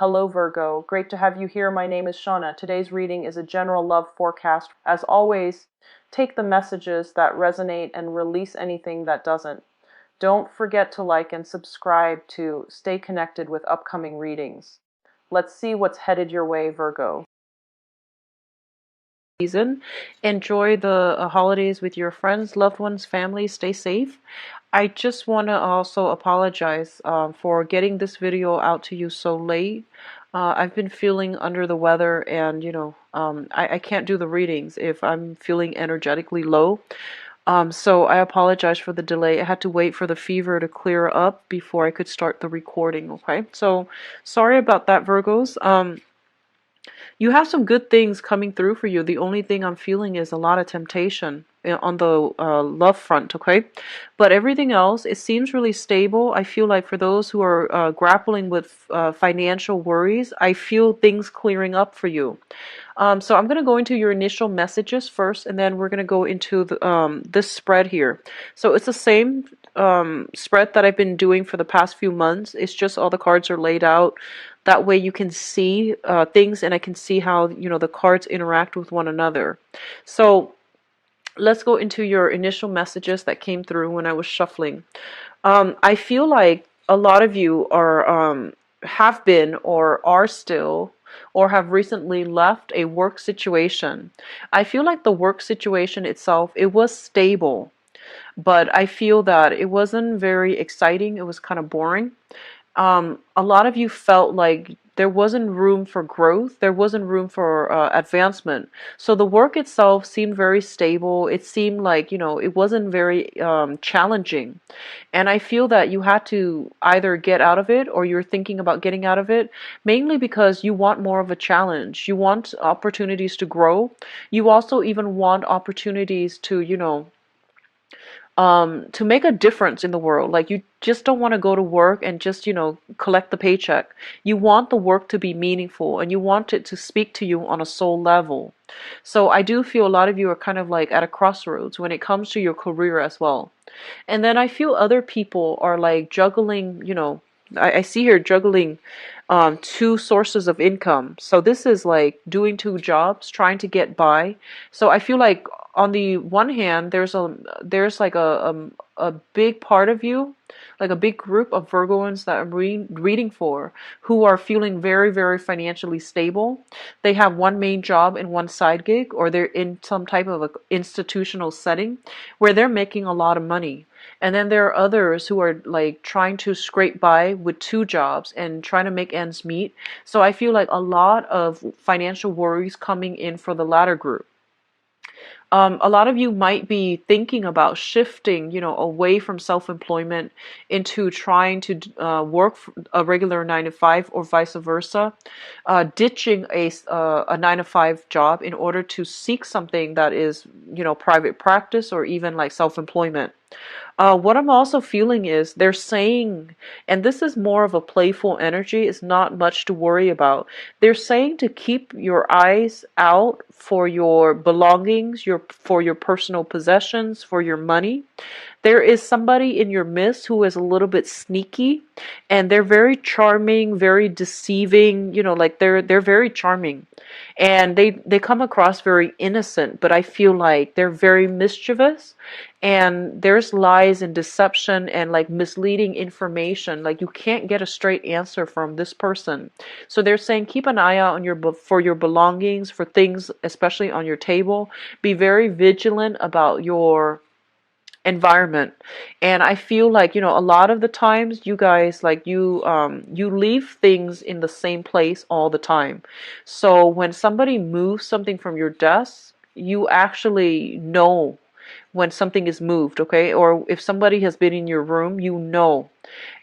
Hello Virgo, great to have you here. My name is Shauna. Today's reading is a general love forecast. As always, take the messages that resonate and release anything that doesn't. Don't forget to like and subscribe to stay connected with upcoming readings. Let's see what's headed your way, Virgo. Season. Enjoy the holidays with your friends, loved ones, family. Stay safe. I just want to also apologize for getting this video out to you so late. I've been feeling under the weather, and I can't do the readings if I'm feeling energetically low. So I apologize for the delay. I had to wait for the fever to clear up before I could start the recording. Okay, so sorry about that, Virgos. You have some good things coming through for you. The only thing I'm feeling is a lot of temptation on the love front, okay? But everything else, it seems really stable. I feel like for those who are grappling with financial worries, I feel things clearing up for you. So I'm going to go into your initial messages first, and then we're going to go into this spread here. So it's the same spread that I've been doing for the past few months. It's just all the cards are laid out. That way you can see things, and I can see how the cards interact with one another. So let's go into your initial messages that came through when I was shuffling. I feel like a lot of you are have been or are still or have recently left a work situation. I feel like the work situation itself, it was stable, but I feel that it wasn't very exciting. It was kind of boring. A lot of you felt like there wasn't room for growth, there wasn't room for advancement. So the work itself seemed very stable. It seemed like, it wasn't very challenging. And I feel that you had to either get out of it, or you're thinking about getting out of it, mainly because you want more of a challenge. You want opportunities to grow. You also even want opportunities to make a difference in the world. Like, you just don't want to go to work and just, collect the paycheck. You want the work to be meaningful, and you want it to speak to you on a soul level. So I do feel a lot of you are kind of like at a crossroads when it comes to your career as well. And then I feel other people are like juggling, I see here juggling two sources of income. So this is like doing two jobs, trying to get by. So I feel like on the one hand, there's like a big part of you, like a big group of Virgoans that I'm reading for, who are feeling very, very financially stable. They have one main job and one side gig, or they're in some type of a institutional setting where they're making a lot of money. And then there are others who are like trying to scrape by with two jobs and trying to make ends meet. So I feel like a lot of financial worries coming in for the latter group. A lot of you might be thinking about shifting, away from self-employment into trying to work a regular 9 to 5, or vice versa, ditching a 9 to 5 job in order to seek something that is, private practice or even like self-employment. What I'm also feeling is they're saying, and this is more of a playful energy, it's not much to worry about. They're saying to keep your eyes out for your belongings, for your personal possessions, for your money. There is somebody in your midst who is a little bit sneaky, and they're very charming, very deceiving, like they're very charming. And they come across very innocent, but I feel like they're very mischievous, and there's lies and deception and like misleading information. Like, you can't get a straight answer from this person. So they're saying keep an eye out on for your belongings, for things especially on your table. Be very vigilant about your environment. And I feel like, a lot of the times you guys, like, you leave things in the same place all the time. So when somebody moves something from your desk, you actually know when something is moved, okay? Or if somebody has been in your room,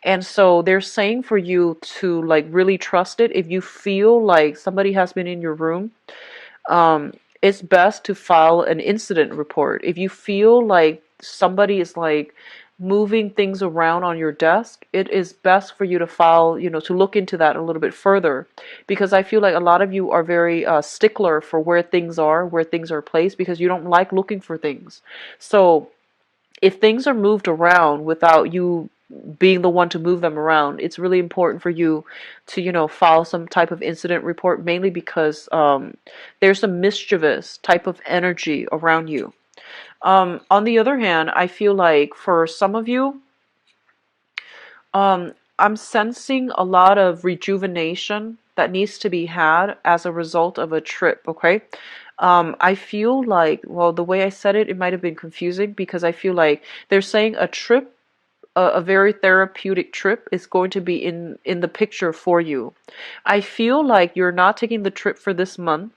and so they're saying for you to like really trust it. If you feel like somebody has been in your room, it's best to file an incident report. If you feel like somebody is like moving things around on your desk, it is best for you to file, to look into that a little bit further, because I feel like a lot of you are very stickler for where things are placed, because you don't like looking for things. So if things are moved around without you being the one to move them around. It's really important for you to, file some type of incident report, mainly because there's a mischievous type of energy around you. On the other hand, I feel like for some of you, I'm sensing a lot of rejuvenation that needs to be had as a result of a trip, okay? I feel like, well, the way I said it, it might have been confusing because I feel like they're saying a trip, a very therapeutic trip is going to be in the picture for you. I feel like you're not taking the trip for this month.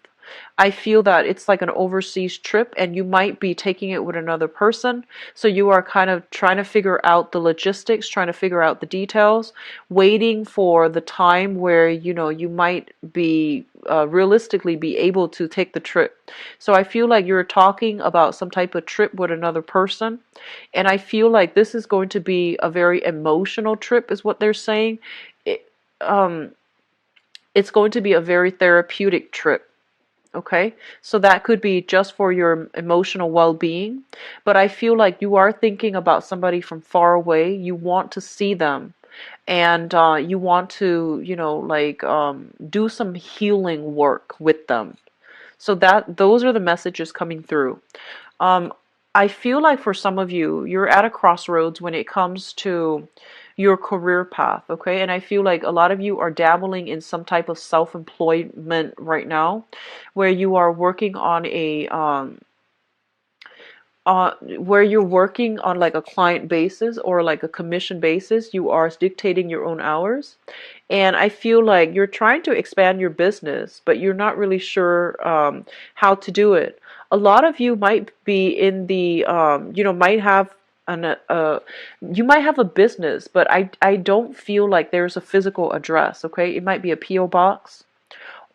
I feel that it's like an overseas trip and you might be taking it with another person. So you are kind of trying to figure out the logistics, trying to figure out the details, waiting for the time where, you might be realistically be able to take the trip. So I feel like you're talking about some type of trip with another person. And I feel like this is going to be a very emotional trip, is what they're saying. It, um, it's going to be a very therapeutic trip. Okay, so that could be just for your emotional well-being, but I feel like you are thinking about somebody from far away. You want to see them, and you want to, do some healing work with them. So that those are the messages coming through. Um, I feel like for some of you, you're at a crossroads when it comes to your career path, okay? And I feel like a lot of you are dabbling in some type of self-employment right now, where you are working on where you're working on like a client basis or like a commission basis. You are dictating your own hours. And I feel like you're trying to expand your business, but you're not really sure how to do it. A lot of you might be in the, might have you might have a business, but I don't feel like there's a physical address, okay? It might be a P.O. box,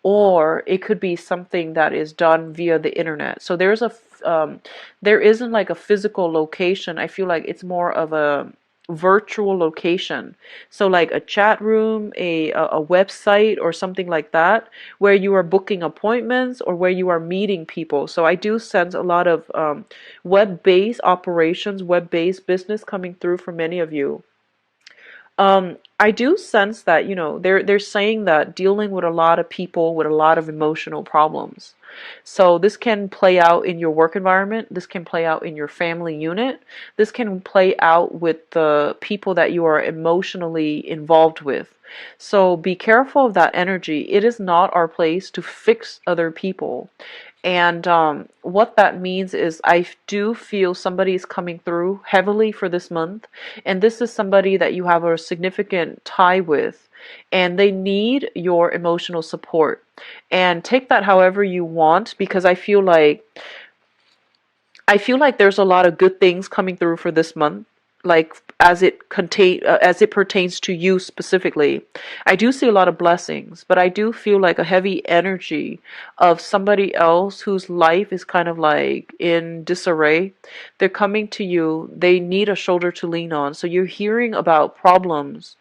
or it could be something that is done via the internet. So there isn't like a physical location. I feel like it's more of a virtual location. So like a chat room, a website or something like that, where you are booking appointments or where you are meeting people. So I do sense a lot of web-based operations, web-based business coming through for many of you. I do sense that, they're saying that dealing with a lot of people with a lot of emotional problems. So this can play out in your work environment. This can play out in your family unit. This can play out with the people that you are emotionally involved with. So be careful of that energy. It is not our place to fix other people. And what that means is I do feel somebody is coming through heavily for this month. And this is somebody that you have a significant tie with. And they need your emotional support. And take that however you want, because I feel like there's a lot of good things coming through for this month, like as it pertains to you specifically. I do see a lot of blessings, but I do feel like a heavy energy of somebody else whose life is kind of like in disarray. They're coming to you. They need a shoulder to lean on. So you're hearing about problems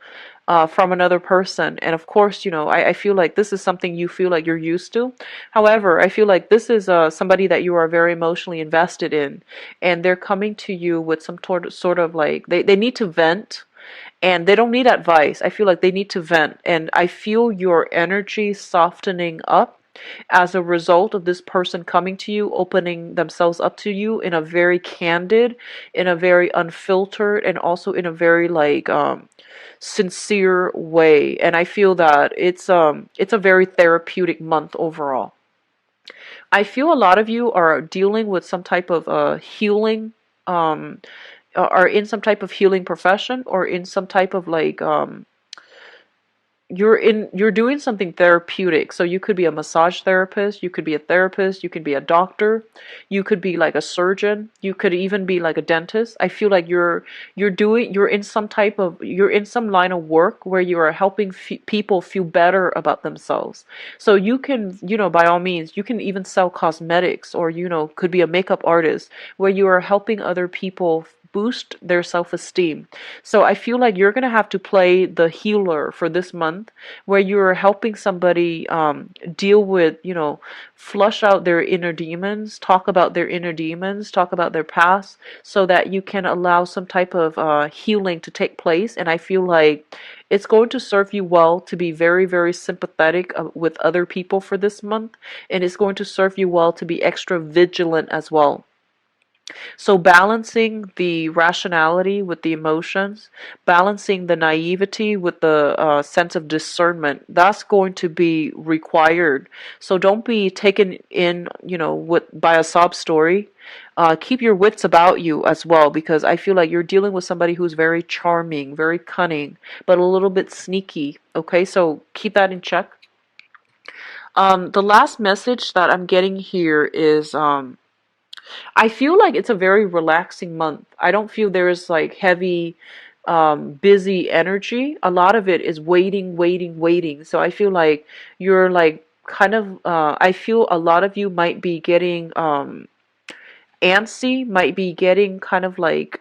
from another person. And of course, I feel like this is something you feel like you're used to. However, I feel like this is somebody that you are very emotionally invested in. And they're coming to you with some sort of like, they need to vent. And they don't need advice. I feel like they need to vent. And I feel your energy softening up as a result of this person coming to you, opening themselves up to you in a very candid, in a very unfiltered, and also in a very like sincere way. And I feel that it's a very therapeutic month overall. I feel a lot of you are dealing with some type of healing, um, are in some type of healing profession, or in some type of like you're doing something therapeutic. So you could be a massage therapist, you could be a therapist, you could be a doctor, you could be like a surgeon, you could even be like a dentist. I feel like you're in some line of work where you are helping people feel better about themselves. So you can, by all means, you can even sell cosmetics, or could be a makeup artist where you are helping other people boost their self-esteem. So I feel like you're going to have to play the healer for this month, where you're helping somebody deal with, flush out their inner demons, talk about their inner demons, talk about their past, so that you can allow some type of healing to take place. And I feel like it's going to serve you well to be very, very sympathetic with other people for this month, and it's going to serve you well to be extra vigilant as well. So balancing the rationality with the emotions, balancing the naivety with the sense of discernment, that's going to be required. So don't be taken in, by a sob story. Keep your wits about you as well, because I feel like you're dealing with somebody who's very charming, very cunning, but a little bit sneaky. Okay, so keep that in check. The last message that I'm getting here is I feel like it's a very relaxing month. I don't feel there is like heavy, busy energy. A lot of it is waiting, waiting, waiting. So I feel like you're like kind of, I feel a lot of you might be getting antsy, might be getting kind of like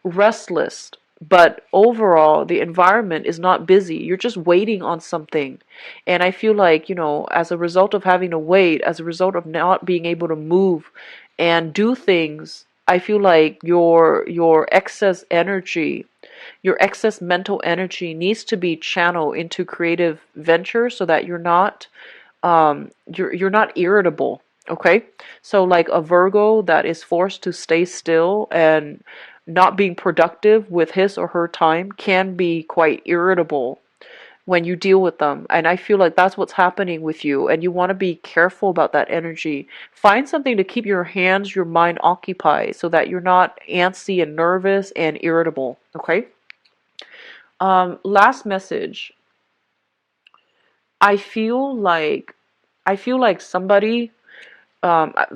restless, but overall the environment is not busy. You're just waiting on something. And I feel like, as a result of having to wait, as a result of not being able to move and do things, I feel like your excess energy, your excess mental energy needs to be channeled into creative ventures, so that you're not irritable. Okay, so like a Virgo that is forced to stay still and not being productive with his or her time can be quite irritable when you deal with them. And I feel like that's what's happening with you, and you want to be careful about that energy. Find something to keep your hands, your mind occupied, so that you're not antsy and nervous and irritable. Okay, last message. I feel like somebody,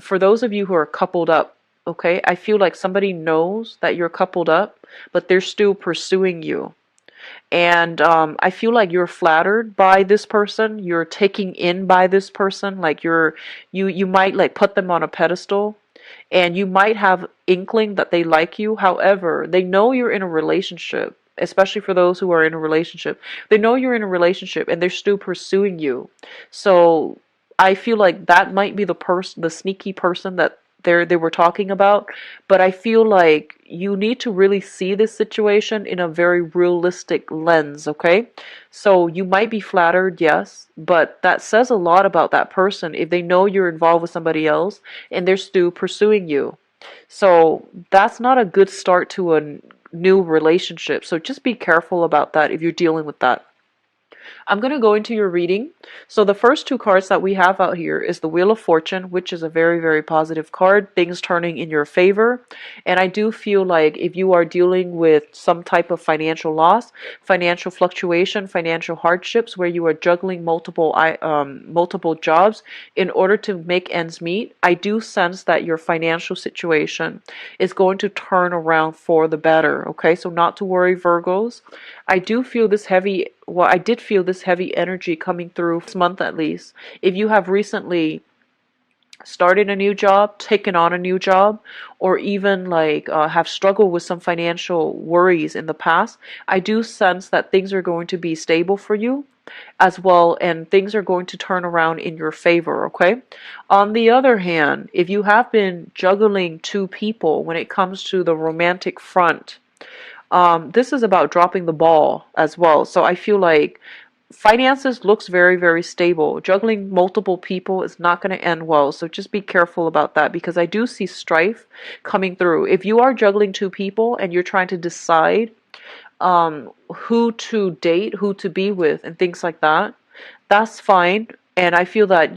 for those of you who are coupled up, okay, I feel like somebody knows that you're coupled up, but they're still pursuing you. And I feel like you're flattered by this person, you're taken in by this person, like you might like put them on a pedestal, and you might have inkling that they like you. However, they know you're in a relationship, especially for those who are in a relationship. They know you're in a relationship and they're still pursuing you. So I feel like that might be the sneaky person that they were talking about. But I feel like you need to really see this situation in a very realistic lens, okay? So you might be flattered, yes, but that says a lot about that person if they know you're involved with somebody else and they're still pursuing you. So that's not a good start to a new relationship. So just be careful about that if you're dealing with that. I'm going to go into your reading. So the first two cards that we have out here is the Wheel of Fortune, which is a very, very positive card, things turning in your favor. And I do feel like if you are dealing with some type of financial loss, financial fluctuation, financial hardships, where you are juggling multiple jobs in order to make ends meet, I do sense that your financial situation is going to turn around for the better. Okay, so not to worry, Virgos. I do feel this heavy, well, I did feel this heavy energy coming through this month at least. If you have recently started a new job, taken on a new job, or even like have struggled with some financial worries in the past, I do sense that things are going to be stable for you as well, and things are going to turn around in your favor, okay? On the other hand, if you have been juggling two people when it comes to the romantic front, this is about dropping the ball as well. So I feel like finances looks very, very stable. Juggling multiple people is not going to end well. So just be careful about that, because I do see strife coming through. If you are juggling two people and you're trying to decide who to date, who to be with, and things like that, that's fine. And I feel that,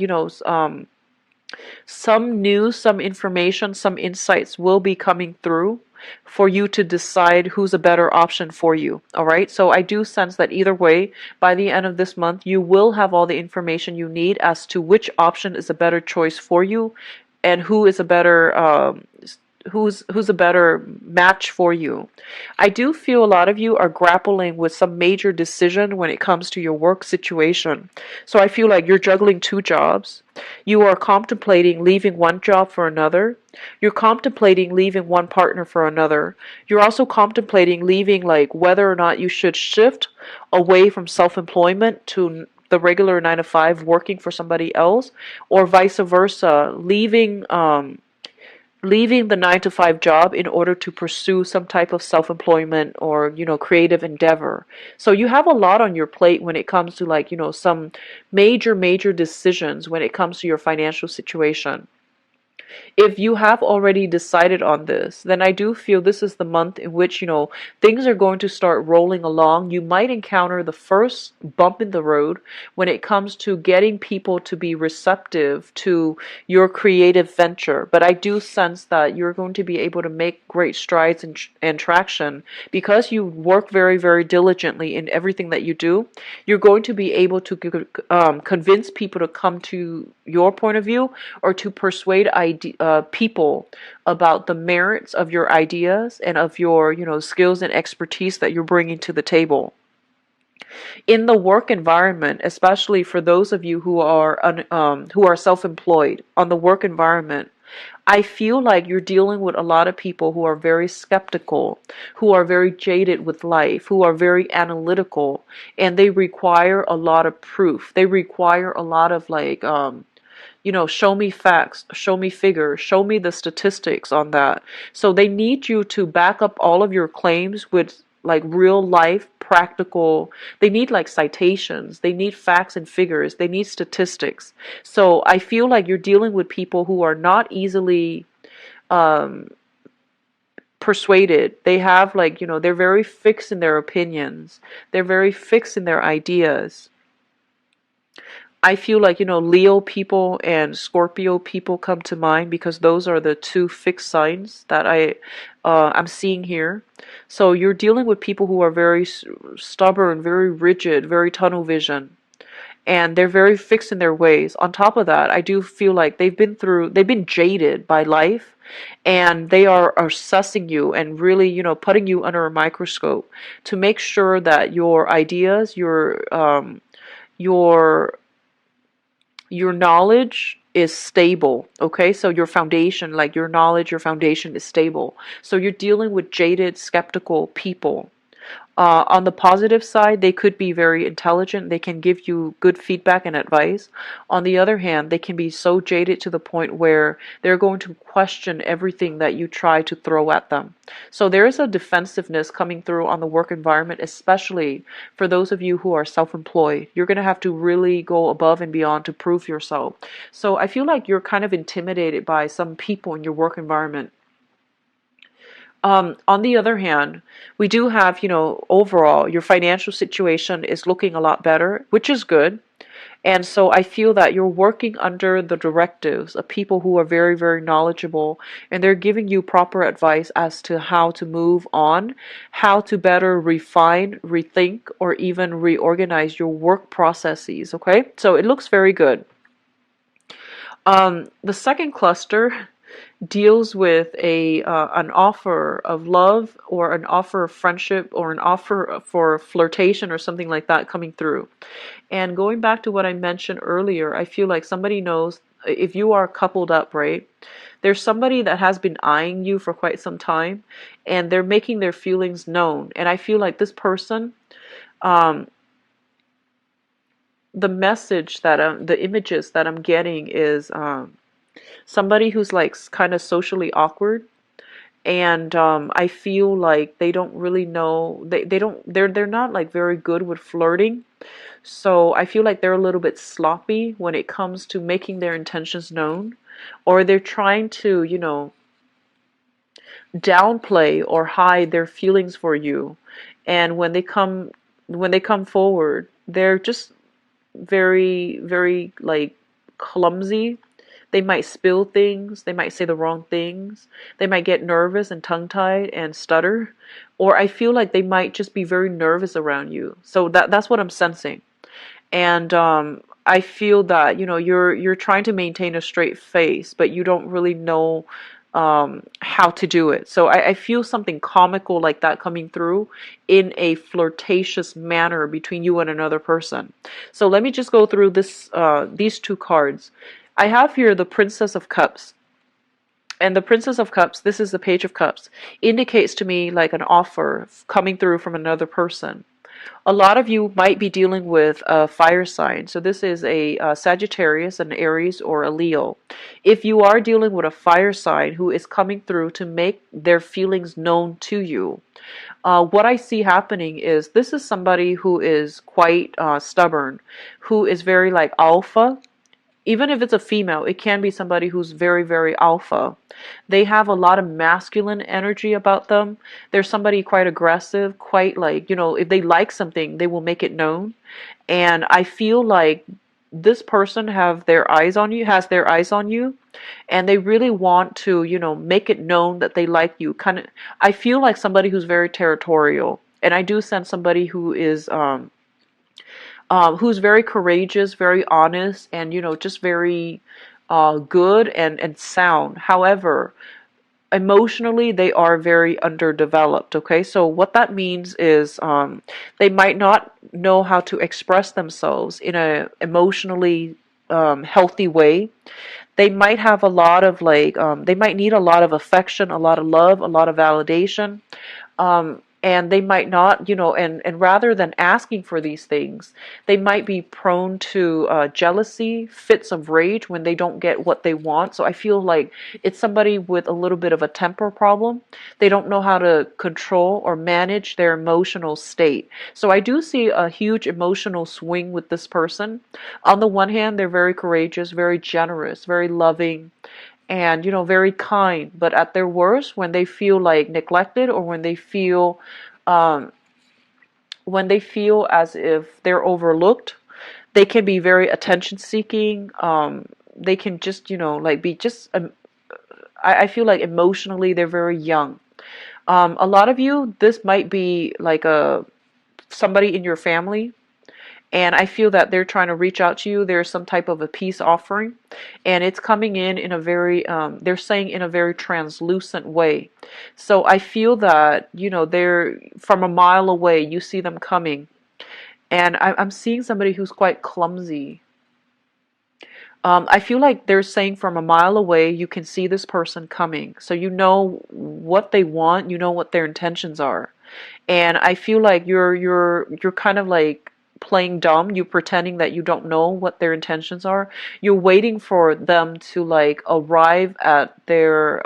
some news, some information, some insights will be coming through for you to decide who's a better option for you. All right. So I do sense that either way, by the end of this month, you will have all the information you need as to which option is a better choice for you and who is a better who's a better match for you. I do feel a lot of you are grappling with some major decision when it comes to your work situation. So I feel like you're juggling two jobs. You are contemplating leaving one job for another. You're contemplating leaving one partner for another. You're also contemplating leaving, like, whether or not you should shift away from self-employment to the regular 9 to 5 working for somebody else, or vice versa, leaving the 9 to 5 job in order to pursue some type of self-employment or, creative endeavor. So you have a lot on your plate when it comes to, like, some major decisions when it comes to your financial situation. If you have already decided on this, then I do feel this is the month in which, things are going to start rolling along. You might encounter the first bump in the road when it comes to getting people to be receptive to your creative venture. But I do sense that you're going to be able to make great strides and traction because you work very, very diligently in everything that you do. You're going to be able to convince people to come to your point of view, or to persuade people about the merits of your ideas and of your, skills and expertise that you're bringing to the table. In the work environment, especially for those of you who are self-employed, on the work environment, I feel like you're dealing with a lot of people who are very skeptical, who are very jaded with life, who are very analytical, and they require a lot of proof. They require a lot of, like, show me facts, show me figures, show me the statistics on that. So they need you to back up all of your claims with, like, real life practical. They need, like, citations, they need facts and figures, they need statistics. So I feel like you're dealing with people who are not easily persuaded. They have, like, they're very fixed in their opinions, they're very fixed in their ideas. I feel like, Leo people and Scorpio people come to mind because those are the two fixed signs that I'm seeing here. So you're dealing with people who are very stubborn, very rigid, very tunnel vision, and they're very fixed in their ways. On top of that, I do feel like they've been jaded by life, and they are assessing you and really, putting you under a microscope to make sure that your ideas, your knowledge is stable. Okay, so your foundation, like your knowledge, your foundation is stable. So you're dealing with jaded, skeptical people. On the positive side, they could be very intelligent. They can give you good feedback and advice. On the other hand, they can be so jaded to the point where they're going to question everything that you try to throw at them. So there is a defensiveness coming through on the work environment, especially for those of you who are self-employed. You're going to have to really go above and beyond to prove yourself. So I feel like you're kind of intimidated by some people in your work environment. On the other hand, we do have, overall, your financial situation is looking a lot better, which is good. And so I feel that you're working under the directives of people who are very, very knowledgeable, and they're giving you proper advice as to how to move on, how to better refine, rethink, or even reorganize your work processes. Okay, so it looks very good. The second cluster deals with an offer of love, or an offer of friendship, or an offer for flirtation or something like that coming through. And going back to what I mentioned earlier, I feel like somebody knows if you are coupled up, right? There's somebody that has been eyeing you for quite some time, and they're making their feelings known. And I feel like this person, the message that the images that I'm getting is somebody who's, like, kind of socially awkward, and I feel like they don't really know, they're not, like, very good with flirting. So I feel like they're a little bit sloppy when it comes to making their intentions known, or they're trying to, downplay or hide their feelings for you. And when they come forward, they're just very, very, like, clumsy. They might spill things, they might say the wrong things, they might get nervous and tongue-tied and stutter, or I feel like they might just be very nervous around you. So that's what I'm sensing. And I feel that, you're trying to maintain a straight face, but you don't really know how to do it. So I feel something comical like that coming through in a flirtatious manner between you and another person. So let me just go through these two cards. I have here the Princess of Cups. And the Princess of Cups, this is the Page of Cups, indicates to me like an offer coming through from another person. A lot of you might be dealing with a fire sign. So this is a Sagittarius, an Aries, or a Leo. If you are dealing with a fire sign who is coming through to make their feelings known to you, what I see happening is this is somebody who is quite stubborn, who is very like alpha. Even if it's a female, it can be somebody who's very, very alpha. They have a lot of masculine energy about them. They're somebody quite aggressive, quite like, if they like something, they will make it known. And I feel like this person has their eyes on you, and they really want to, make it known that they like you. I feel like somebody who's very territorial. And I do sense somebody who's very courageous, very honest, and just very good and sound. However, emotionally they are very underdeveloped. Okay, so what that means is they might not know how to express themselves in a emotionally healthy way. They might have a lot of they might need a lot of affection, a lot of love, a lot of validation. And they might not, and rather than asking for these things, they might be prone to jealousy, fits of rage when they don't get what they want. So I feel like it's somebody with a little bit of a temper problem. They don't know how to control or manage their emotional state. So I do see a huge emotional swing with this person. On the one hand, they're very courageous, very generous, very loving, and very kind. But at their worst, when they feel like neglected, or um, when they feel as if they're overlooked, they can be very attention seeking. They can just be just I feel like emotionally they're very young. A lot of you, this might be like a somebody in your family, and I feel that they're trying to reach out to you. There's some type of a peace offering, and it's coming in a very, they're saying in a very translucent way. So I feel that, they're from a mile away, you see them coming, and I'm seeing somebody who's quite clumsy. I feel like they're saying from a mile away, you can see this person coming. So you know what they want, you know what their intentions are. And I feel like you're kind of like playing dumb. You're pretending that you don't know what their intentions are. You're waiting for them to like arrive at their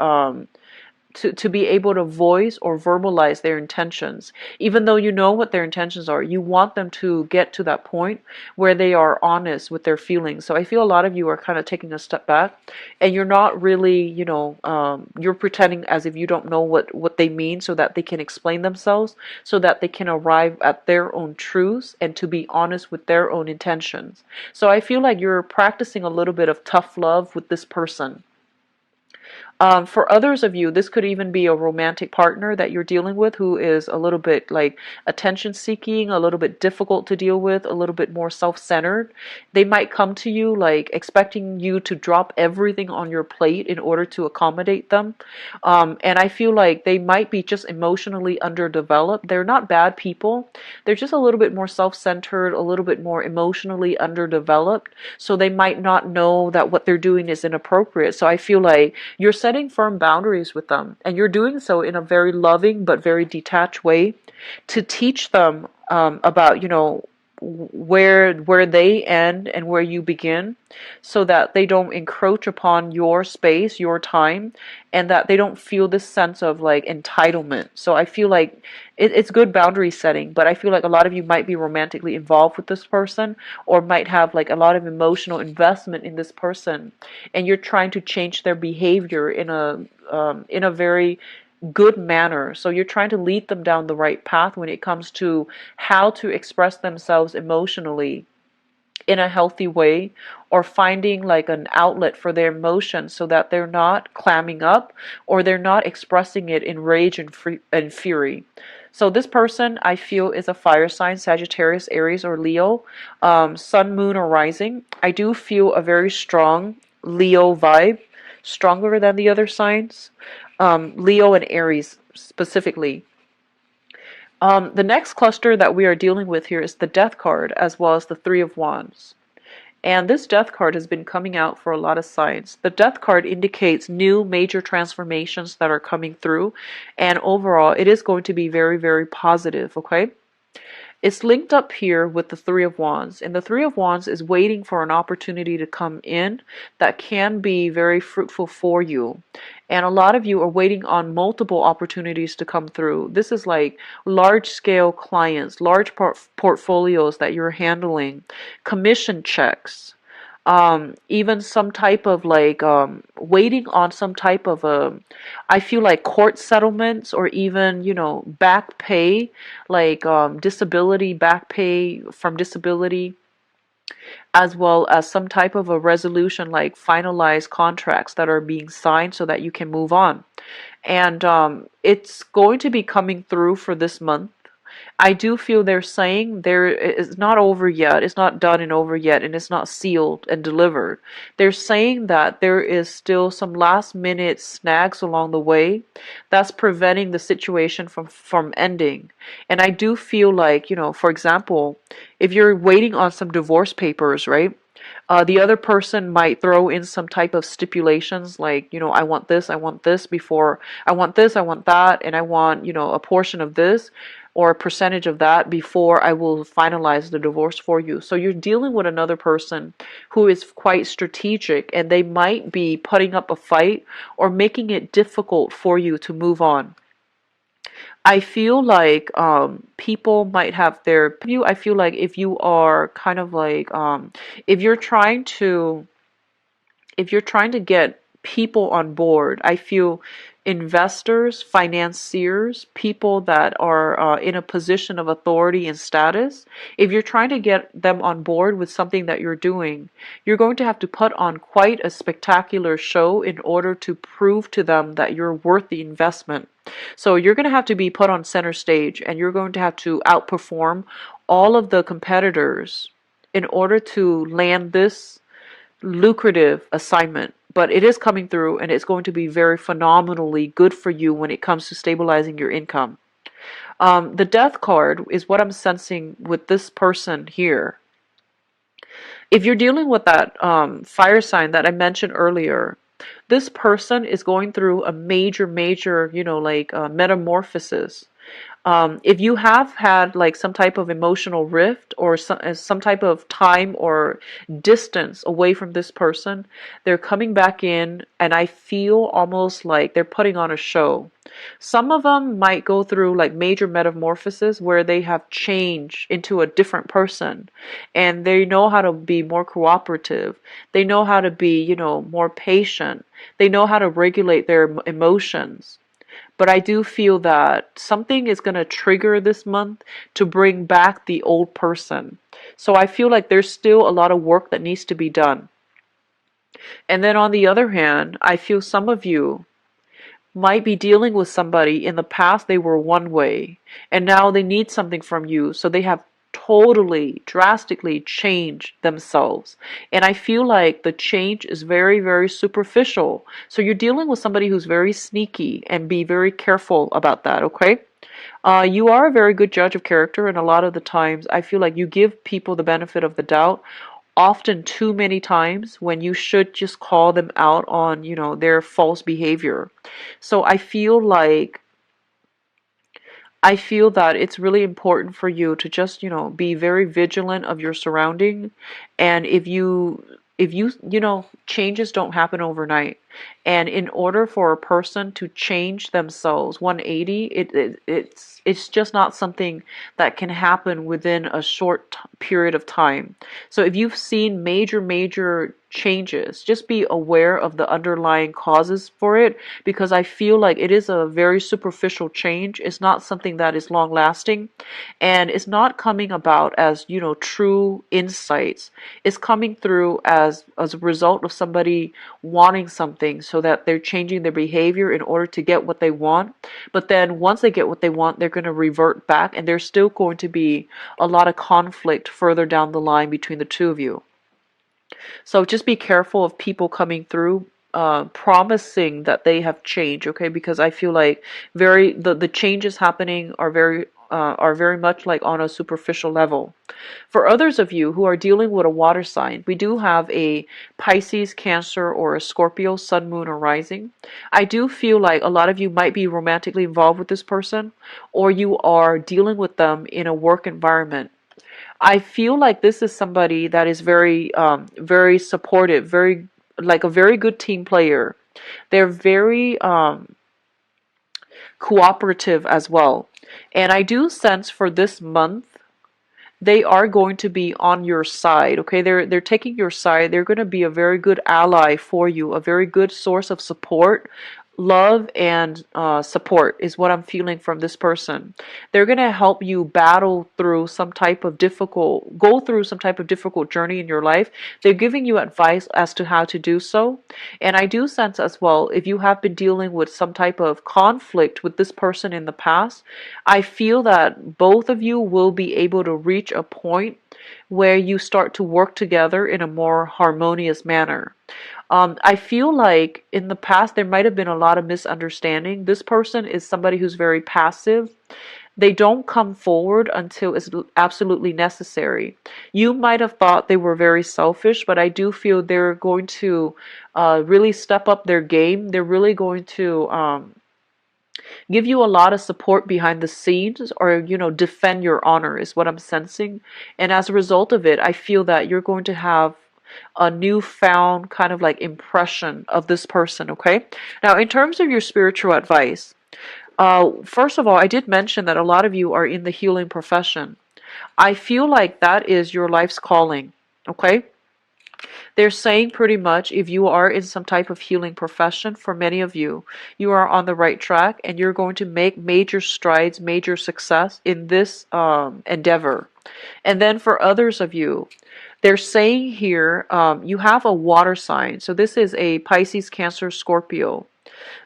to be able to voice or verbalize their intentions. Even though you know what their intentions are, you want them to get to that point where they are honest with their feelings. So I feel a lot of you are kind of taking a step back, and you're not really, you're pretending as if you don't know what they mean, so that they can explain themselves, so that they can arrive at their own truths and to be honest with their own intentions. So I feel like you're practicing a little bit of tough love with this person. For others of you, this could even be a romantic partner that you're dealing with who is a little bit like attention seeking, a little bit difficult to deal with, a little bit more self-centered. They might come to you like expecting you to drop everything on your plate in order to accommodate them. And I feel like they might be just emotionally underdeveloped. They're not bad people. They're just a little bit more self-centered, a little bit more emotionally underdeveloped. So they might not know that what they're doing is inappropriate. So I feel like you're setting firm boundaries with them, and you're doing so in a very loving but very detached way to teach them about where they end and where you begin, so that they don't encroach upon your space, your time, and that they don't feel this sense of like entitlement. So I feel like it's good boundary setting, but I feel like a lot of you might be romantically involved with this person, or might have like a lot of emotional investment in this person, and you're trying to change their behavior in a very good manner. So you're trying to lead them down the right path when it comes to how to express themselves emotionally in a healthy way, or finding like an outlet for their emotions so that they're not clamming up, or they're not expressing it in rage and fury. So this person, I feel, is a fire sign, Sagittarius, Aries, or Leo, sun, moon, or rising. I do feel a very strong Leo vibe. stronger than the other signs, Leo and Aries specifically. The next cluster that we are dealing with here is the Death card, as well as the Three of Wands. And this Death card has been coming out for a lot of signs. The Death card indicates new major transformations that are coming through, and overall it is going to be very, very positive, okay? It's linked up here with the Three of Wands, and the Three of Wands is waiting for an opportunity to come in that can be very fruitful for you. And a lot of you are waiting on multiple opportunities to come through. This is like large scale clients, large portfolios that you're handling, commission checks, even some type of like waiting on some type of I feel like court settlements, or even, you know, back pay, like disability back pay from disability, as well as some type of a resolution, like finalized contracts that are being signed so that you can move on. And it's going to be coming through for this month. I do feel they're saying there is not over yet, it's not done and over yet, and it's not sealed and delivered. They're saying that there is still some last minute snags along the way that's preventing the situation from ending. And I do feel like, you know, for example, if you're waiting on some divorce papers, right? The other person might throw in some type of stipulations like, you know, I want this before, I want this, I want that, and I want, you know, a portion of this or a percentage of that before I will finalize the divorce for you. So you're dealing with another person who is quite strategic, and they might be putting up a fight or making it difficult for you to move on. I feel like people might have their view. I feel like if you are kind of like if you're trying to if you're trying to get people on board, I feel investors, financiers, people that are in a position of authority and status, if you're trying to get them on board with something that you're doing, you're going to have to put on quite a spectacular show in order to prove to them that you're worth the investment. So you're going to have to be put on center stage, and you're going to have to outperform all of the competitors in order to land this lucrative assignment. But it is coming through, and it's going to be very phenomenally good for you when it comes to stabilizing your income. The Death card is what I'm sensing with this person here. If you're dealing with that fire sign that I mentioned earlier, this person is going through a major, you know, like metamorphosis. If you have had like some type of emotional rift, or some type of time or distance away from this person, they're coming back in, and I feel almost like they're putting on a show. Some of them might go through like major metamorphosis where they have changed into a different person, and they know how to be more cooperative. They know how to be, you know, more patient. They know how to regulate their emotions. But I do feel that something is going to trigger this month to bring back the old person. So I feel like there's still a lot of work that needs to be done. And then on the other hand, I feel some of you might be dealing with somebody in the past. They were one way, and now they need something from you, so they have totally drastically changed themselves. And I feel like the change is very superficial, so you're dealing with somebody who's very sneaky, and be very careful about that, okay? You are a very good judge of character, and a lot of the times I feel like you give people the benefit of the doubt, often too many times, when you should just call them out on, you know, their false behavior. So I feel that it's really important for you to just, you know, be very vigilant of your surrounding. And if you you know, changes don't happen overnight. And in order for a person to change themselves 180, it's just not something that can happen within a short period of time. So if you've seen major changes, just be aware of the underlying causes for it, because I feel like it is a very superficial change. It's not something that is long lasting, and it's not coming about as, you know, true insights. It's coming through as a result of somebody wanting something, so that they're changing their behavior in order to get what they want. But then once they get what they want, they're going to revert back, and there's still going to be a lot of conflict further down the line between the two of you. So just be careful of people coming through promising that they have changed, okay? Because I feel like the changes happening are very much like on a superficial level. For others of you who are dealing with a water sign, we do have a Pisces, Cancer, or a Scorpio, Sun, Moon, or Rising. I do feel like a lot of you might be romantically involved with this person, or you are dealing with them in a work environment. I feel like this is somebody that is very supportive, very like a very good team player. They're very cooperative as well. And I do sense for this month they are going to be on your side, okay? They're taking your side. They're going to be a very good ally for you, a very good source of support. Love and support is what I'm feeling from this person. They're going to help you battle through some type of go through some type of difficult journey in your life. They're giving you advice as to how to do so. And I do sense as well, if you have been dealing with some type of conflict with this person in the past, I feel that both of you will be able to reach a point where you start to work together in a more harmonious manner. I feel like in the past there might have been a lot of misunderstanding. This person is somebody who's very passive. They don't come forward until it's absolutely necessary. You might have thought they were very selfish, but I do feel they're going to really step up their game. They're really going to give you a lot of support behind the scenes, or defend your honor is what I'm sensing. And as a result of it, I feel that you're going to have a newfound kind of like impression of this person. Okay, now in terms of your spiritual advice, first of all, I did mention that a lot of you are in the healing profession. I feel like that is your life's calling. Okay, they're saying pretty much if you are in some type of healing profession, for many of you, you are on the right track and you're going to make major strides, major success in this endeavor. And then for others of you, they're saying here you have a water sign. So this is a Pisces, Cancer, Scorpio.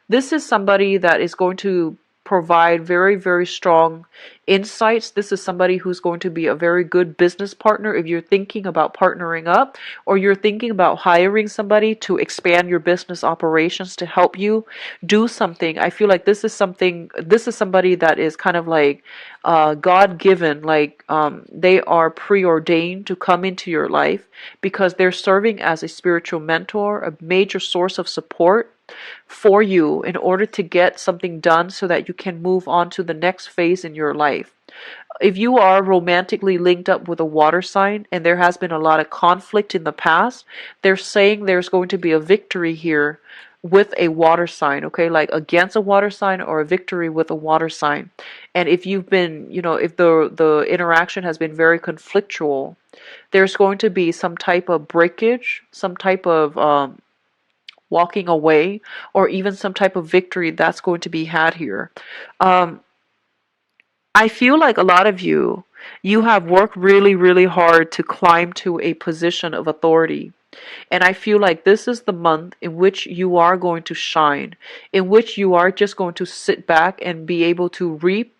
This is somebody that is going to provide very, very strong insights. This is somebody who's going to be a very good business partner if you're thinking about partnering up, or you're thinking about hiring somebody to expand your business operations to help you do something. I feel like this is somebody that is kind of like God-given, like they are preordained to come into your life because they're serving as a spiritual mentor, a major source of support for you in order to get something done so that you can move on to the next phase in your life. If you are romantically linked up with a water sign and there has been a lot of conflict in the past, they're saying there's going to be a victory here with a water sign, okay? Like against a water sign, or a victory with a water sign. And if you've been, if the interaction has been very conflictual, there's going to be some type of breakage, some type of walking away, or even some type of victory that's going to be had here. I feel like a lot of you have worked really, really hard to climb to a position of authority. And I feel like this is the month in which you are going to shine, in which you are just going to sit back and be able to reap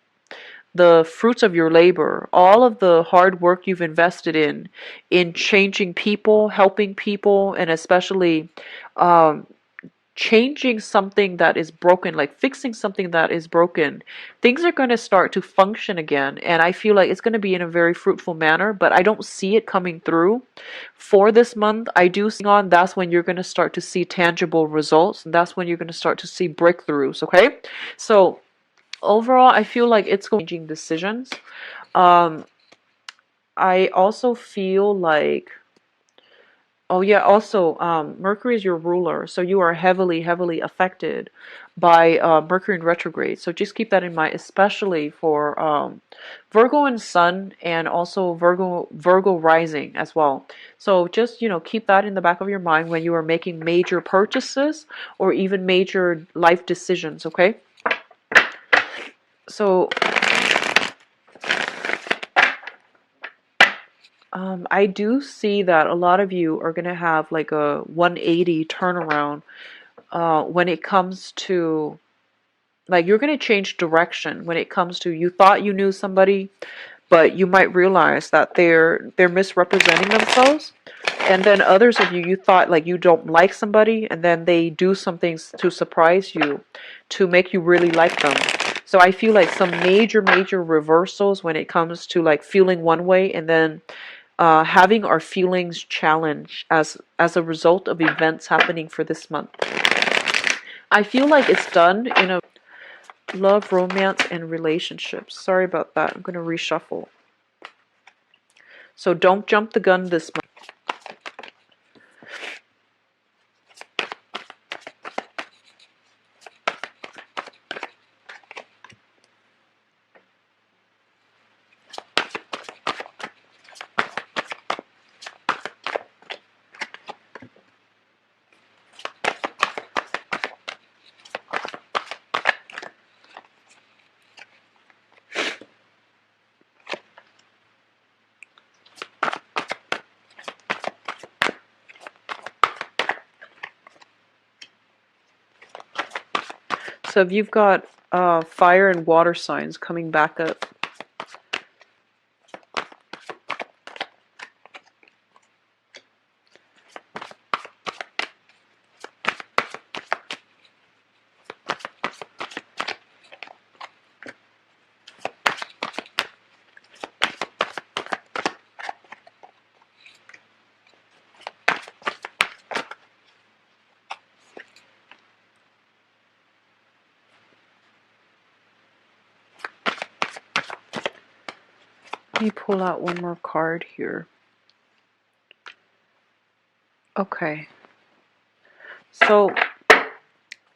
the fruits of your labor, all of the hard work you've invested in changing people, helping people, and especially changing something that is broken, like fixing something that is broken. Things are going to start to function again, and I feel like it's going to be in a very fruitful manner, but I don't see it coming through for this month. I do see that's when you're going to start to see tangible results, and that's when you're going to start to see breakthroughs, okay? So overall, I feel like it's going to be changing decisions. I also feel like, oh yeah, also Mercury is your ruler, so you are heavily, heavily affected by Mercury in retrograde. So just keep that in mind, especially for Virgo and Sun, and also Virgo rising as well. So just keep that in the back of your mind when you are making major purchases or even major life decisions. Okay. So I do see that a lot of you are going to have like a 180 turnaround when it comes to, like, you're going to change direction when it comes to, you thought you knew somebody, but you might realize that they're misrepresenting themselves, And then others of you, you thought like you don't like somebody, and then they do something to surprise you, to make you really like them. So I feel like some major reversals when it comes to like feeling one way, and then having our feelings challenged as a result of events happening for this month. I feel like it's done in a love, romance, and relationships. Sorry about that. I'm going to reshuffle. So don't jump the gun this month. So if you've got fire and water signs coming back up, let me pull out one more card here. Okay. So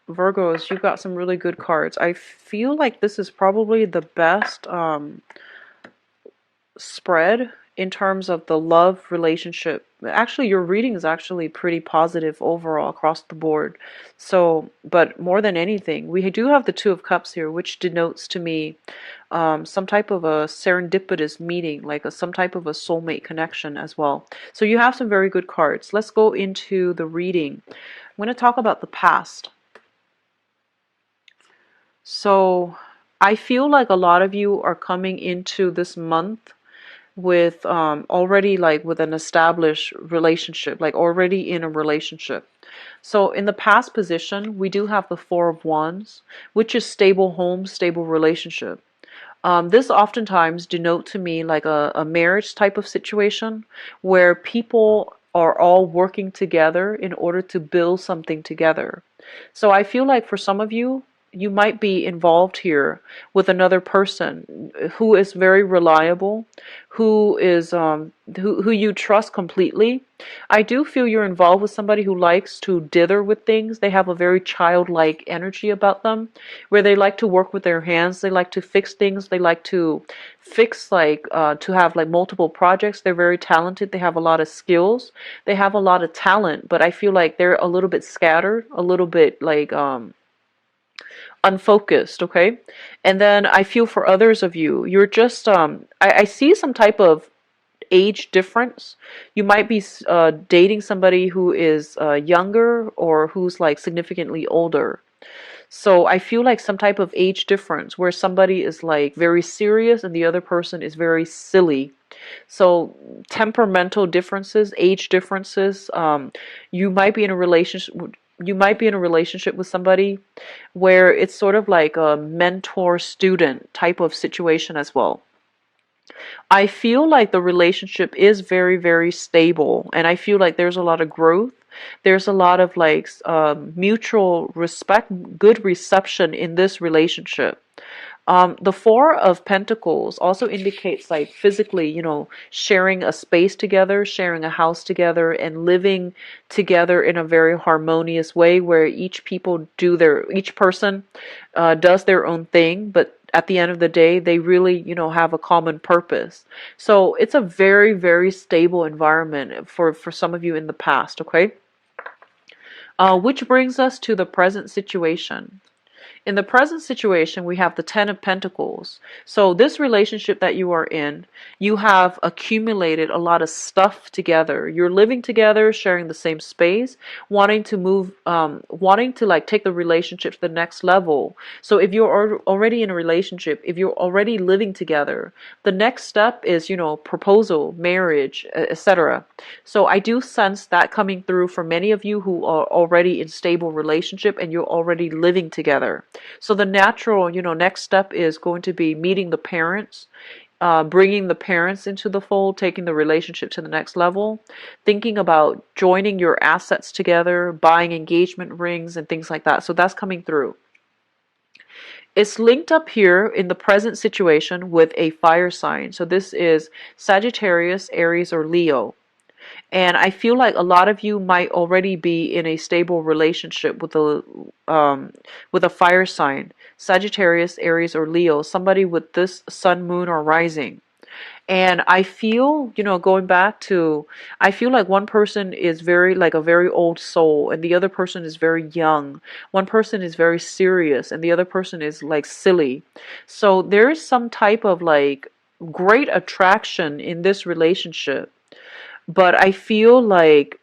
Virgos, you've got some really good cards. I feel like this is probably the best spread in terms of the love relationship. Actually, your reading is actually pretty positive overall across the board. So, but more than anything, we do have the Two of Cups here, which denotes to me some type of a serendipitous meeting, like some type of a soulmate connection as well. So you have some very good cards. Let's go into the reading. I'm going to talk about the past. So I feel like a lot of you are coming into this month with already like with an established relationship, like already in a relationship. So in the past position, we do have the Four of Wands, which is stable home, stable relationship. This oftentimes denote to me like a marriage type of situation where people are all working together in order to build something together. So I feel like for some of you, you might be involved here with another person who is very reliable, who is who you trust completely. I do feel you're involved with somebody who likes to dither with things. They have a very childlike energy about them, where they like to work with their hands. They like to fix things. They like to fix like to have like multiple projects. They're very talented. They have a lot of skills. They have a lot of talent, but I feel like they're a little bit scattered, a little bit like unfocused. Okay. And then I feel for others of you, you're just I see some type of age difference. You might be dating somebody who is younger or who's like significantly older. So I feel like some type of age difference where somebody is like very serious and the other person is very silly. So temperamental differences, age differences. You might be in a relationship. You might be in a relationship with somebody where it's sort of like a mentor-student type of situation as well. I feel like the relationship is very stable, and I feel like there's a lot of growth. There's a lot of like mutual respect, good reception in this relationship. The Four of Pentacles also indicates like physically, you know, sharing a space together, sharing a house together, and living together in a very harmonious way where each person does their own thing, but at the end of the day, they really, you know, have a common purpose. So it's a very stable environment for some of you in the past, okay? Which brings us to the present situation. In the present situation, we have the Ten of Pentacles. So this relationship that you are in, you have accumulated a lot of stuff together. You're living together, sharing the same space, wanting to move, wanting to like take the relationship to the next level. So if you're already in a relationship, if you're already living together, the next step is, you know, proposal, marriage, etc. So I do sense that coming through for many of you who are already in stable relationship and you're already living together. So the natural, you know, next step is going to be meeting the parents, bringing the parents into the fold, taking the relationship to the next level, thinking about joining your assets together, buying engagement rings and things like that. So that's coming through. It's linked up here in the present situation with a fire sign. So this is Sagittarius, Aries, or Leo. And I feel like a lot of you might already be in a stable relationship with a fire sign, Sagittarius, Aries, or Leo, somebody with this sun, moon, or rising. And I feel, you know, going back to, I feel like one person is very, like a very old soul, and the other person is very young. One person is very serious, and the other person is like silly. So there is some type of like great attraction in this relationship. But I feel like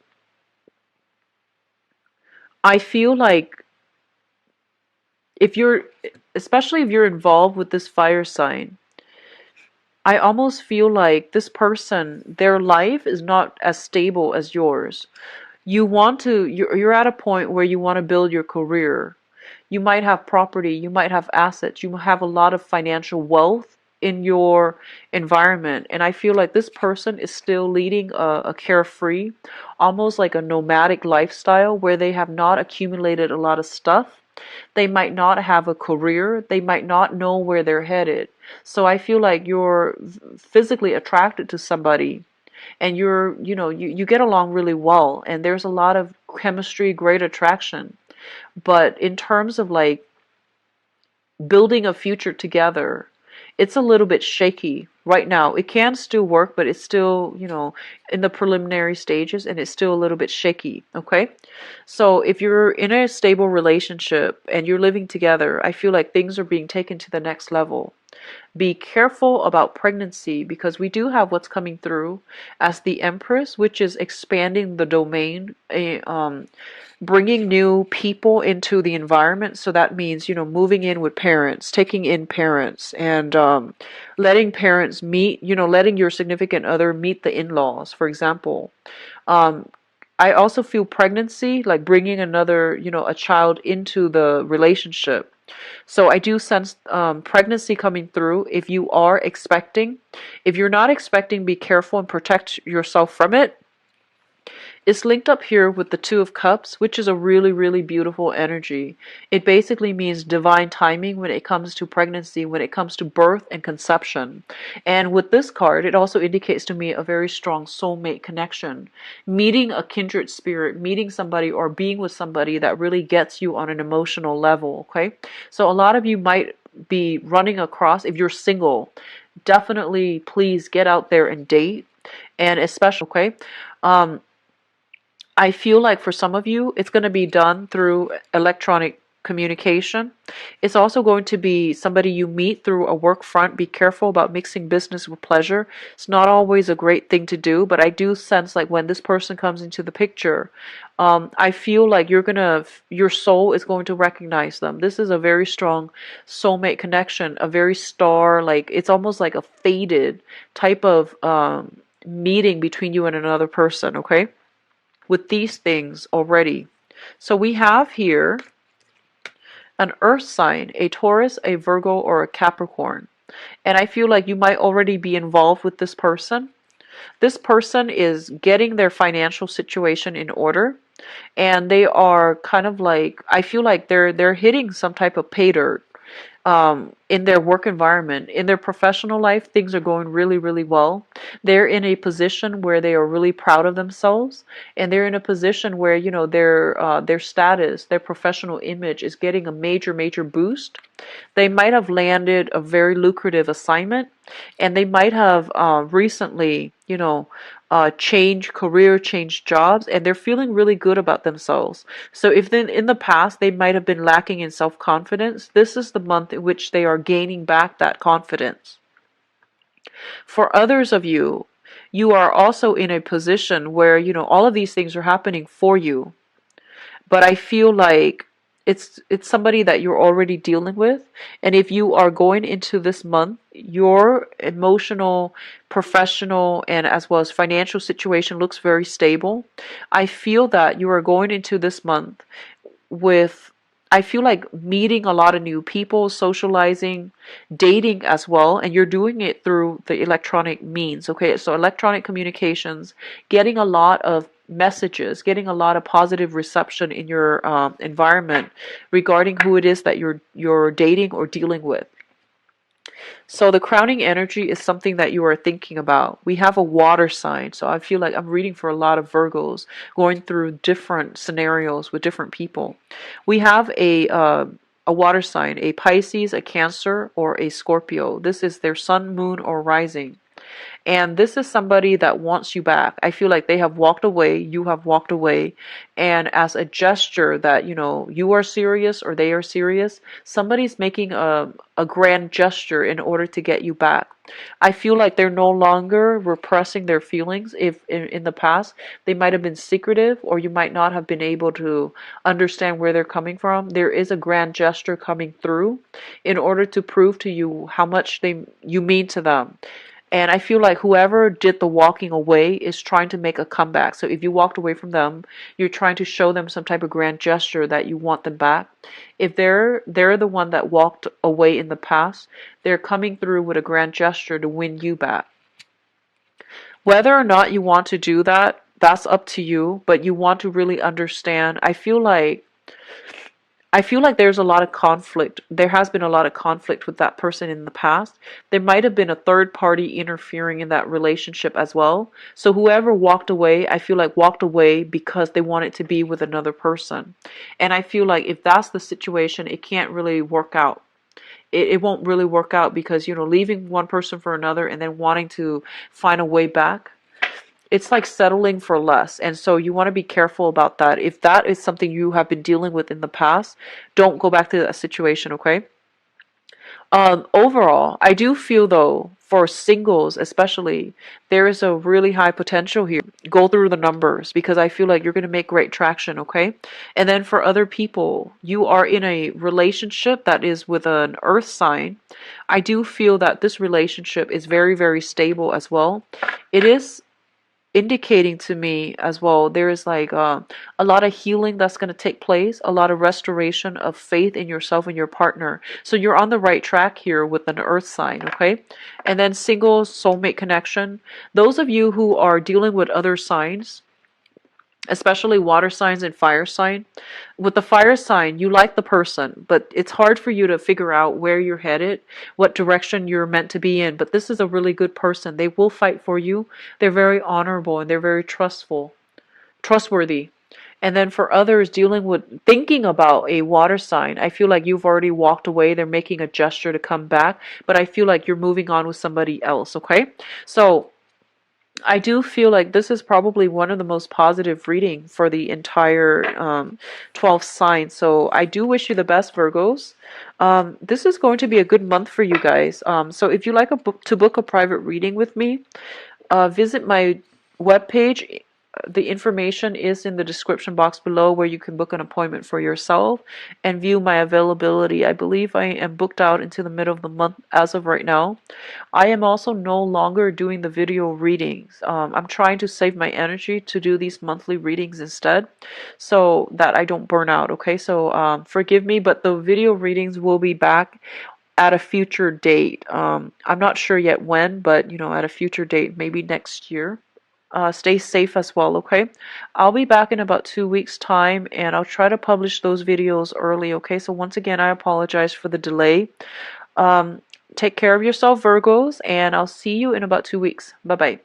if you're, especially if you're involved with this fire sign, I almost feel like this person, their life is not as stable as yours. You're at a point where you want to build your career. You might have property, you might have assets, you have a lot of financial wealth in your environment. And I feel like this person is still leading a carefree, almost like a nomadic lifestyle where they have not accumulated a lot of stuff. They might not have a career. They might not know where they're headed. So I feel like you're physically attracted to somebody and you get along really well and there's a lot of chemistry, great attraction. But in terms of like building a future together, it's a little bit shaky right now. It can still work, but it's still, you know, in the preliminary stages and it's still a little bit shaky, okay? So if you're in a stable relationship and you're living together, I feel like things are being taken to the next level. Be careful about pregnancy because we do have what's coming through as the Empress, which is expanding the domain, bringing new people into the environment. So that means, you know, moving in with parents, taking in parents, and letting parents meet, you know, letting your significant other meet the in-laws, for example. Um, I also feel pregnancy, like bringing another, you know, a child into the relationship. So I do sense pregnancy coming through if you are expecting. If you're not expecting, be careful and protect yourself from it. It's linked up here with the Two of Cups, which is a really, really beautiful energy. It basically means divine timing when it comes to pregnancy, when it comes to birth and conception. And with this card, it also indicates to me a very strong soulmate connection. Meeting a kindred spirit, meeting somebody or being with somebody that really gets you on an emotional level, okay? So a lot of you might be running across, if you're single, definitely please get out there and date. And especially, okay? I feel like for some of you, it's going to be done through electronic communication. It's also going to be somebody you meet through a work front. Be careful about mixing business with pleasure. It's not always a great thing to do, but I do sense like when this person comes into the picture, I feel like your soul is going to recognize them. This is a very strong soulmate connection, a very star, like it's almost like a fated type of meeting between you and another person, okay? With these things already. So we have here an earth sign, a Taurus, a Virgo, or a Capricorn. And I feel like you might already be involved with this person. This person is getting their financial situation in order. And they are kind of like, I feel like they're hitting some type of pay dirt. In their work environment, in their professional life, things are going really, really well. They're in a position where they are really proud of themselves, and they're in a position where, you know, their status, their professional image is getting a major, major boost. They might have landed a very lucrative assignment, and they might have recently, changed career, changed jobs, and they're feeling really good about themselves. So if then in the past they might have been lacking in self-confidence, this is the month in which they are gaining back that confidence. For others of you, you are also in a position where, all of these things are happening for you. But I feel like it's somebody that you're already dealing with, and if you are going into this month, your emotional, professional, and as well as financial situation looks very stable. I feel that you are going into this month with, I feel like, meeting a lot of new people, socializing, dating as well, and you're doing it through the electronic means, okay? So electronic communications, getting a lot of messages, getting a lot of positive reception in your environment regarding who it is that you're dating or dealing with. So the crowning energy is something that you are thinking about. We have a water sign, so I feel like I'm reading for a lot of Virgos, going through different scenarios with different people. We have a water sign, a Pisces, a Cancer, or a Scorpio. This is their sun, moon, or rising. And this is somebody that wants you back. I feel like they have walked away, you have walked away, and as a gesture that, you are serious or they are serious, somebody's making a grand gesture in order to get you back. I feel like they're no longer repressing their feelings. If in the past they might have been secretive, or you might not have been able to understand where they're coming from, there is a grand gesture coming through in order to prove to you how much you mean to them. And I feel like whoever did the walking away is trying to make a comeback. So if you walked away from them, you're trying to show them some type of grand gesture that you want them back. If they're the one that walked away in the past, they're coming through with a grand gesture to win you back. Whether or not you want to do that, that's up to you, but you want to really understand. I feel like there's a lot of conflict. There has been a lot of conflict with that person in the past. There might have been a third party interfering in that relationship as well. So whoever walked away, I feel like walked away because they wanted to be with another person. And I feel like if that's the situation, it can't really work out. It won't really work out because, leaving one person for another and then wanting to find a way back, it's like settling for less. And so you want to be careful about that. If that is something you have been dealing with in the past, don't go back to that situation, okay? Overall, I do feel though, for singles especially, there is a really high potential here. Go through the numbers because I feel like you're going to make great traction, okay? And then for other people, you are in a relationship that is with an earth sign. I do feel that this relationship is very, very stable as well. It is indicating to me as well, there is like a lot of healing that's going to take place, a lot of restoration of faith in yourself and your partner. So you're on the right track here with an earth sign, okay? And then single soulmate connection. Those of you who are dealing with other signs, especially water signs and fire sign. With the fire sign, you like the person, but it's hard for you to figure out where you're headed, what direction you're meant to be in. But this is a really good person. They will fight for you. They're very honorable and they're very trustworthy. And then for others dealing with thinking about a water sign, I feel like you've already walked away. They're making a gesture to come back, but I feel like you're moving on with somebody else, okay? So I do feel like this is probably one of the most positive reading for the entire 12 signs. So I do wish you the best, Virgos. This is going to be a good month for you guys. So if you like to book a private reading with me, visit my webpage. The information is in the description box below where you can book an appointment for yourself and view my availability. I believe I am booked out into the middle of the month as of right now. I am also no longer doing the video readings. I'm trying to save my energy to do these monthly readings instead so that I don't burn out, okay? So forgive me, but the video readings will be back at a future date. I'm not sure yet when, but at a future date, maybe next year. Stay safe as well, okay? I'll be back in about 2 weeks' time, and I'll try to publish those videos early, okay? So once again, I apologize for the delay. Take care of yourself, Virgos, and I'll see you in about 2 weeks. Bye-bye.